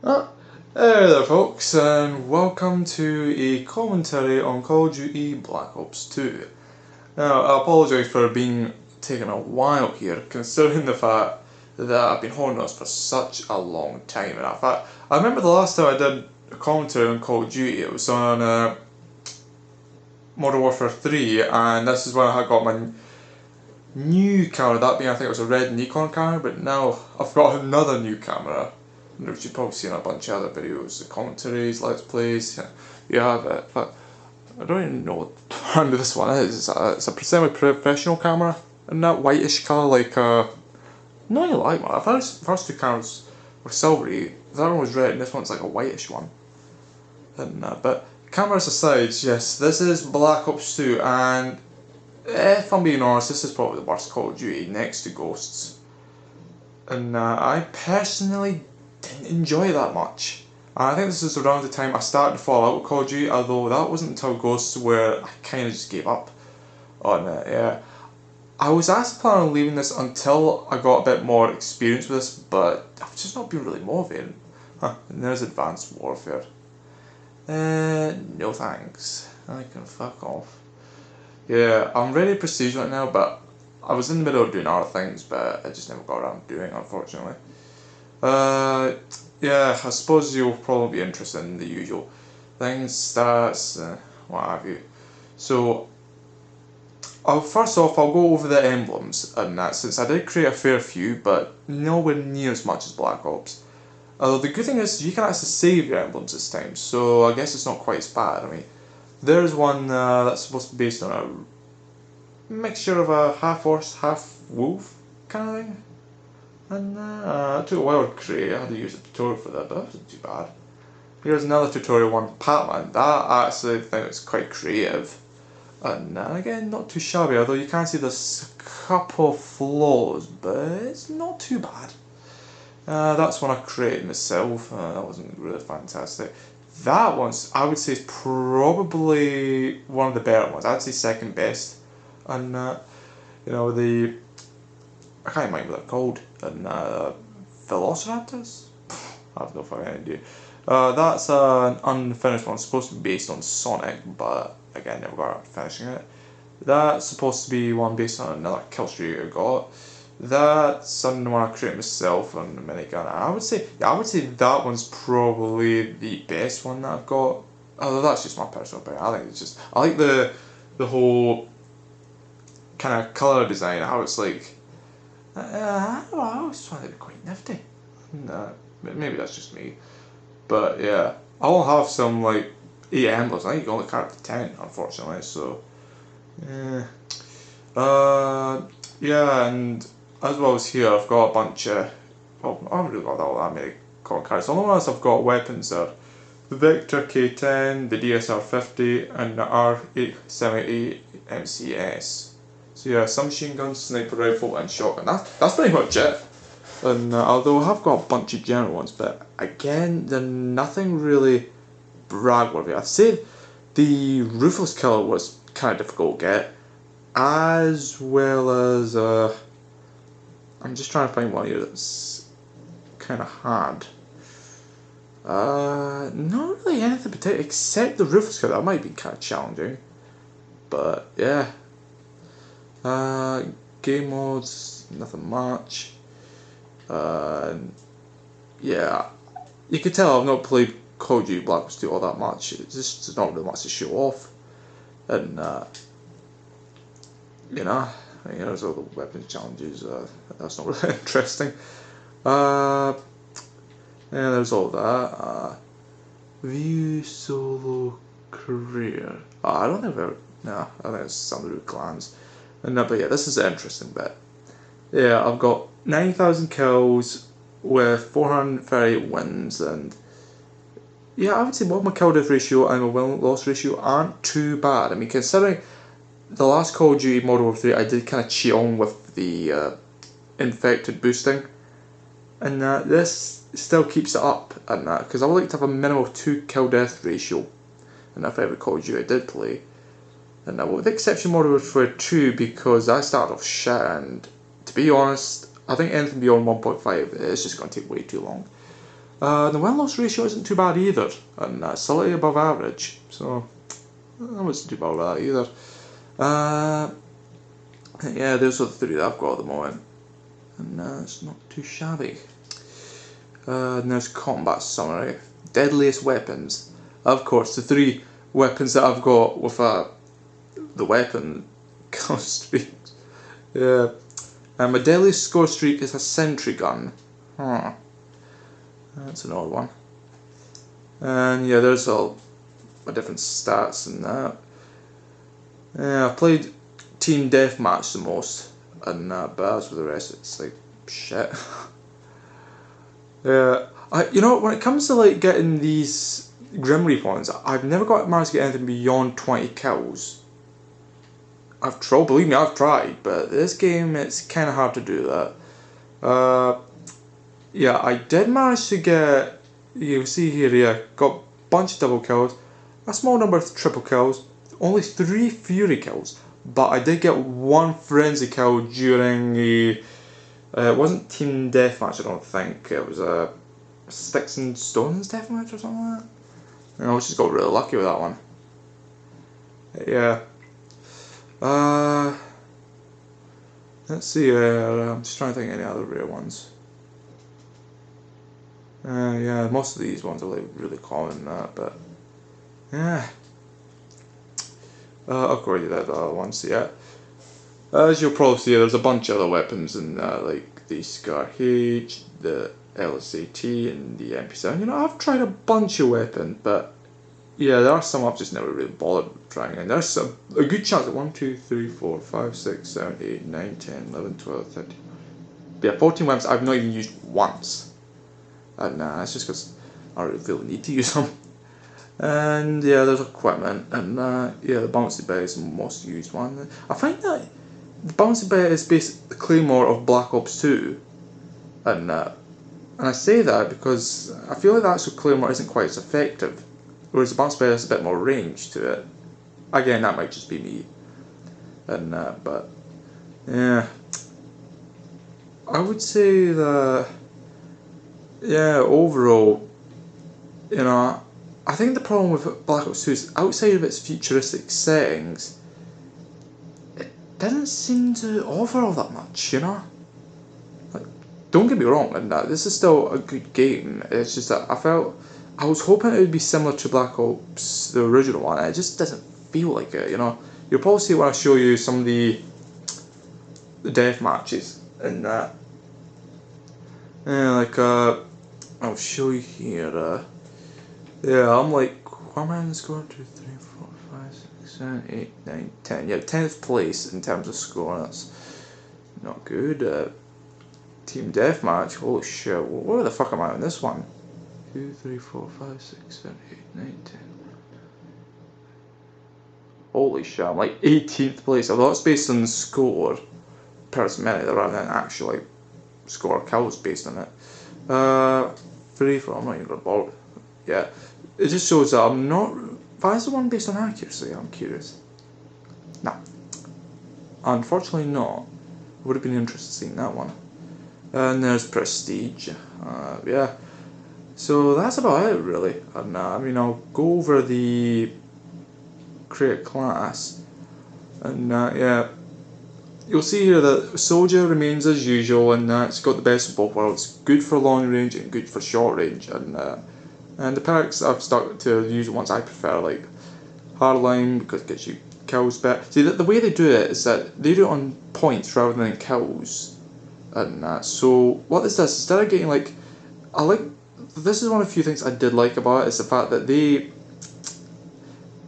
Ah, hey there folks, and welcome to a commentary on Call of Duty Black Ops 2. Now, I apologise for being taking a while here, considering the fact that I've been holding this for such a long time. And in fact, I remember the last time I did a commentary on Call of Duty, it was on Modern Warfare 3, and this is when I had got my new camera, that being I think it was a red Nikon camera, but now I've got another new camera. Which you've probably seen a bunch of other videos, the commentaries, let's plays, you have it, but I don't even know what brand this one is. It's a semi-professional camera, and that whitish colour, like not really like one. The first two cameras were silvery, the other one was red, and this one's like a whitish one. And but cameras aside, yes, this is Black Ops 2, and if I'm being honest, this is probably the worst Call of Duty next to Ghosts. And I personally didn't enjoy it that much. And I think this is around the time I started to fall out with Call of Duty, although that wasn't until Ghosts where I kind of just gave up on it, yeah. I was actually planning on leaving this until I got a bit more experience with this, but I've just not been really motivated. And there's Advanced Warfare. No thanks. I can fuck off. Yeah, I'm ready to Prestige right now, but I was in the middle of doing other things, but I just never got around to doing it, unfortunately. Yeah, I suppose you'll probably be interested in the usual things, stats, what have you. So, first off, I'll go over the emblems and that, since I did create a fair few, but nowhere near as much as Black Ops. Although the good thing is, you can actually save your emblems this time, so I guess it's not quite as bad. I mean, there's one that's supposed to be based on a mixture of a half horse, half wolf kind of thing. And it took a while to create. I had to use a tutorial for that, but that wasn't too bad. Here's another tutorial one, Patman. That actually I think it's quite creative. And again, not too shabby, although you can see there's a couple of flaws, but it's not too bad. That's one I created myself. That wasn't really fantastic. That one's, I would say, is probably one of the better ones. I'd say second best. And you know, I can't remember what they're called. And Velociraptors? I have no fucking idea. That's an unfinished one, supposed to be based on Sonic, but again, never got around to finishing it. That's supposed to be one based on another kill streak I got. That's another one I created myself on the minigun. I would say that one's probably the best one that I've got. Although that's just my personal opinion. I think it's just, I like the whole kind of colour design, how it's like, I always find it quite nifty. Maybe that's just me. But yeah, I'll have some like 8 emblems. I think you can only carry up to 10, unfortunately, so yeah. Yeah, and as well as here, I've got a bunch of, well, I haven't really got all that many common cards. The only ones I've got weapons are the Victor K10, the DSR-50, and the R878 MCS. So yeah, submachine gun, sniper rifle, and shotgun. That's pretty much it. And although I have got a bunch of general ones, but again, they're nothing really brag-worthy. I'd say the Ruthless Killer was kind of difficult to get, as well as I'm just trying to find one here that's kind of hard. Not really anything particular except the Ruthless Killer. That might be kind of challenging, but yeah. Game modes, nothing much. Yeah, you can tell I've not played Call of Duty Black Ops 2 all that much. It's just not really much to show off. And you know, there's all the weapons challenges. That's not really interesting. Yeah, there's all that. View solo career. I don't ever. No, I think it's some of the clans. And but yeah, this is an interesting bit. Yeah, I've got 9,000 kills with 438 wins, and yeah, I would say both my kill death ratio and my win loss ratio aren't too bad. I mean, considering the last Call of Duty Modern Warfare 3, I did kind of cheat on with the infected boosting, and this still keeps it up and that, because I would like to have a minimum of 2 kill death ratio, and if every Call of Duty I did play. And with the exception of Modern Warfare 2, because I started off shit, and to be honest, I think anything beyond 1.5 is just going to take way too long. The win-loss ratio isn't too bad either, and slightly above average, so I wasn't too bad with that either. Yeah, those are the three that I've got at the moment, and it's not too shabby. And there's combat summary. Deadliest weapons. Of course, the three weapons that I've got with the weapon kill streaks. Yeah. My deadliest score streak is a sentry gun. Huh. That's an odd one. And yeah, there's all my different stats and that. Yeah, I've played Team Deathmatch the most, and but as for the rest, it's like shit. Yeah, you know, when it comes to like getting these Grim Reaper ones, I've never managed to get anything beyond 20 kills. I've tried, believe me, I've tried, but this game it's kind of hard to do that. Yeah, I did manage to get, you see here, yeah, got a bunch of double kills, a small number of triple kills, only 3 Fury kills, but I did get 1 Frenzy kill during the, it wasn't Team Deathmatch I don't think, it was a Sticks and Stones Deathmatch or something like that. I just got really lucky with that one. Yeah. Let's see, I'm just trying to think of any other rare ones. Yeah, most of these ones are like really common, but yeah. Of course, the other ones, yeah. As you'll probably see, there's a bunch of other weapons in like the Scar H, the LSAT, and the MP7. You know, I've tried a bunch of weapons, but yeah, there are some I've just never really bothered trying. And there's a good chance that 1, 2, 3, 4, 5, 6, 7, 8, 9, 10, 11, 12, 13. Yeah, 14 weapons I've not even used once. And it's just because I don't really feel the need to use them. And yeah, there's equipment, and yeah, the bouncy bit is the most used one. I find that the bouncy bit is basically the claymore of Black Ops 2, and I say that because I feel like the actual claymore isn't quite as effective, whereas the bouncy bit has a bit more range to it. Again, that might just be me, and but yeah, I would say that yeah, overall, you know, I think the problem with Black Ops 2 is outside of its futuristic settings, it didn't seem to offer all that much, you know? Like, don't get me wrong, and this is still a good game, it's just that I was hoping it would be similar to Black Ops, the original one, and it just doesn't feel like it, you know? You'll probably see when I show you some of the death matches, and that. Yeah, like, I'll show you here, yeah, I'm like, why am I on the score? 2, 3, 4, 5, 6, 7, 8, 9, 10. Yeah, 10th place in terms of score. That's not good. Team Deathmatch. Holy shit. Where the fuck am I on this one? 2, 3, 4, 5, 6, 7, 8, 9, 10. Holy shit. I'm like 18th place. Although it's based on the score per minute rather than actually score kills based on it. 3, 4. I'm not even gonna bother. Yeah. It just shows that I'm not. Why is the one based on accuracy? I'm curious. No. Unfortunately, not. Would have been interested in seeing that one. And there's Prestige. Yeah. So that's about it, really. And I mean, I'll go over the create class. And yeah. You'll see here that Soldier remains as usual, and it's got the best of both worlds. Good for long range and good for short range. And the perks I've stuck to the usual ones I prefer, like Hardline because it gets you kills better. See, the way they do it is that they do it on points rather than kills, and so what this does, instead of getting like, this is one of the few things I did like about it, is the fact that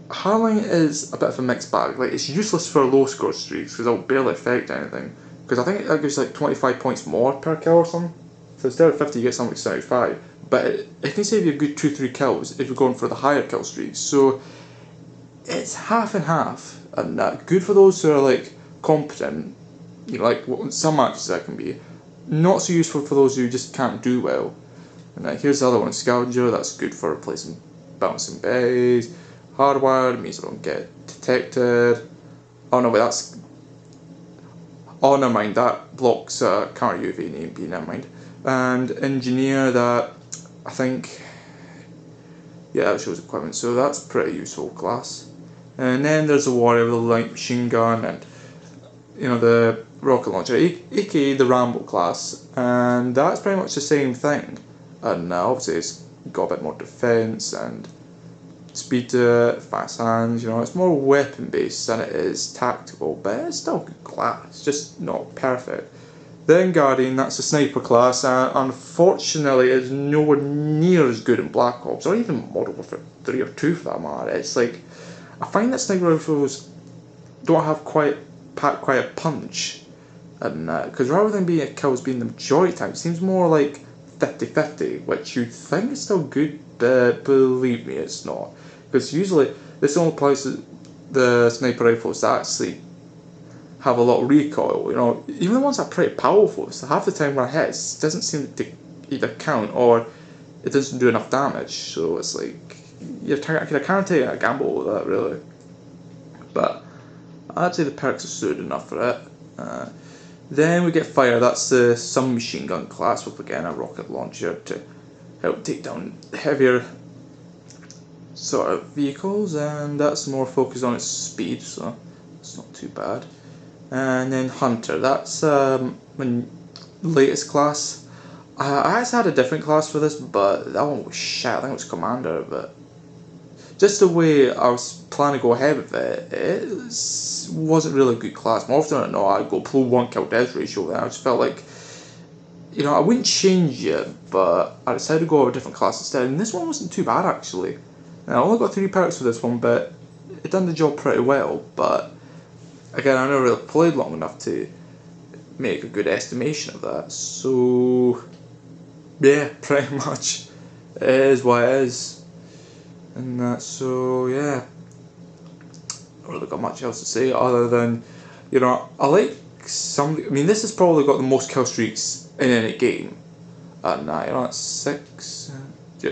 Hardline is a bit of a mixed bag. Like, it's useless for low score streaks because it'll barely affect anything. Because I think that gives like 25 points more per kill or something. So instead of 50 you get something like 75. But it can save you a good 2-3 kills if you're going for the higher kill streaks. So it's half and half, and good for those who are like competent. You know, like some matches that can be. Not so useful for those who just can't do well. And here's the other one, Scavenger. That's good for replacing bouncing bays. Hardwired means I don't get detected. Oh no, but that's. Oh, never mind. That blocks counter UAV and AMP. Never mind. And Engineer, that I think, yeah, that shows equipment, so that's pretty useful class. And then there's the warrior with the light machine gun and, you know, the rocket launcher, aka the Rambo class, and that's pretty much the same thing. And obviously it's got a bit more defense and speed to it, fast hands, you know, it's more weapon based than it is tactical, but it's still a good class, just not perfect. Then Guardian, that's the sniper class, and unfortunately it's nowhere near as good in Black Ops, or even Modern Warfare 3 or 2 for that matter. It's like, I find that sniper rifles don't have pack quite a punch, and because rather than being kills being the majority time, it seems more like 50-50, which you'd think is still good, but believe me, it's not. Because usually, this only places the sniper rifles that actually have a lot of recoil, you know, even the ones that are pretty powerful, so half the time when it hits, it doesn't seem to either count or it doesn't do enough damage, so it's like, you're kind of taking a gamble with that, really. But I'd say the perks are suited enough for it. Then we get Fire, that's the submachine gun class with, again, a rocket launcher to help take down heavier sort of vehicles, and that's more focused on its speed, so it's not too bad. And then Hunter, that's my latest class. I actually had a different class for this, but that one was shit. I think it was Commander, but just the way I was planning to go ahead with it, it wasn't really a good class. More often than not, I'd go pull 1 kill death ratio, and I just felt like, you know, I wouldn't change it, but I decided to go with a different class instead, and this one wasn't too bad actually. And I only got 3 perks for this one, but it done the job pretty well, but again, I never really played long enough to make a good estimation of that, so yeah, pretty much it is what it is. And so yeah, I don't really got much else to say other than, you know, I like I mean, this has probably got the most kill streaks in any game, and you know, that's 6,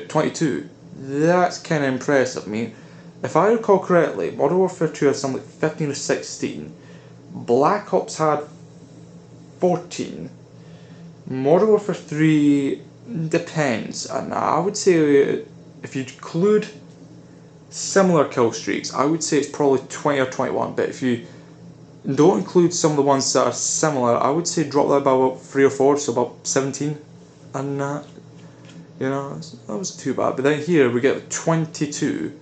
22. That's kind of impressive. I mean, if I recall correctly, Modern Warfare 2 had something like 15 or 16. Black Ops had 14. Modern Warfare 3 depends, and I would say if you include similar kill streaks, I would say it's probably 20 or 21, but if you don't include some of the ones that are similar, I would say drop that by about 3 or 4, so about 17, and you know, that wasn't too bad. But then here we get 22,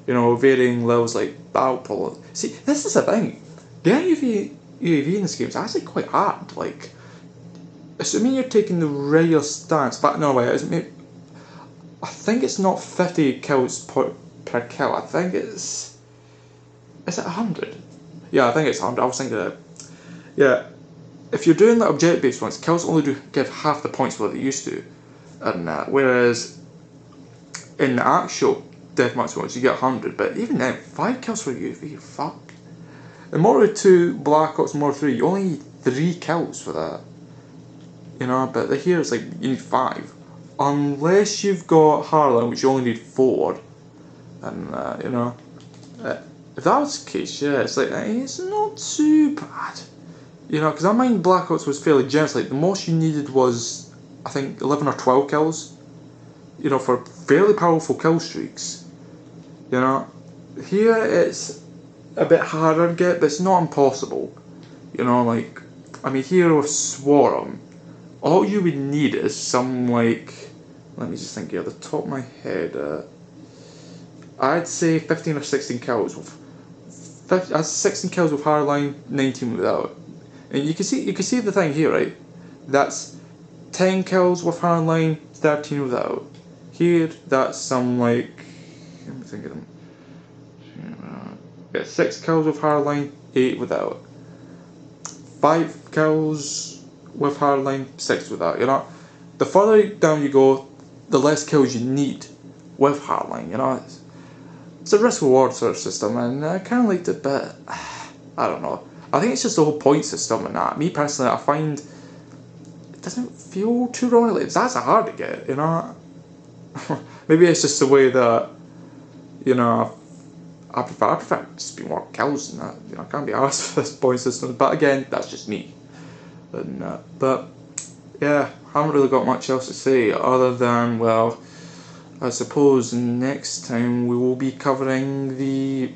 you know, varying levels like battle pull. See, this is the thing, getting UAV in this game is actually quite hard, like, assuming you're taking the regular stance, but no way, I think it's not 50 kills per kill, I think is it 100? Yeah, I think it's 100, I was thinking that. Yeah, if you're doing the objective based ones, kills only do give half the points what they used to, and whereas in the actual deathmatch ones you get 100, but even then, 5 kills for UAV, fuck. In Modern Warfare 2, Black Ops, Modern Warfare 3, you only need 3 kills for that. You know, but here it's like, you need 5. Unless you've got Harlan, which you only need 4. And, you know, if that was the case, yeah, it's like, it's not too bad. You know, because I mind Black Ops was fairly generous, like, the most you needed was, I think, 11 or 12 kills. You know, for fairly powerful kill streaks. You know, here it's a bit harder to get, but it's not impossible. You know, like, I mean, here with Swarm, all you would need is some, like, let me just think here, at the top of my head, I'd say 15 or 16 kills with, 16 kills with Hardline, 19 without. And you can see the thing here, right? That's 10 kills with Hardline, 13 without. Here, that's some, like, let me think of them. Yeah, 6 kills with Hardline, 8 without. 5 kills with Hardline, 6 without. You know, the further down you go, the less kills you need with Hardline. You know, it's a risk reward sort of system, and I kind of liked it, but I don't know. I think it's just the whole point system and that. Me personally, I find it doesn't feel too wrong. Like, that's hard to get. You know, maybe it's just the way that, you know, I prefer just be more kills than that. You know, I can't be arsed for this point system, but again, that's just me. And, but yeah, I haven't really got much else to say other than, well, I suppose next time we will be covering the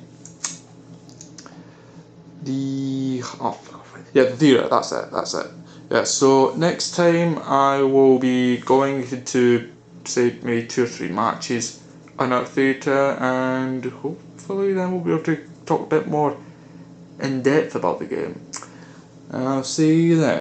theatre. That's it. Yeah. So next time I will be going to say maybe 2 or 3 matches in our theatre, and hopefully then we'll be able to talk a bit more in depth about the game. I'll see you then.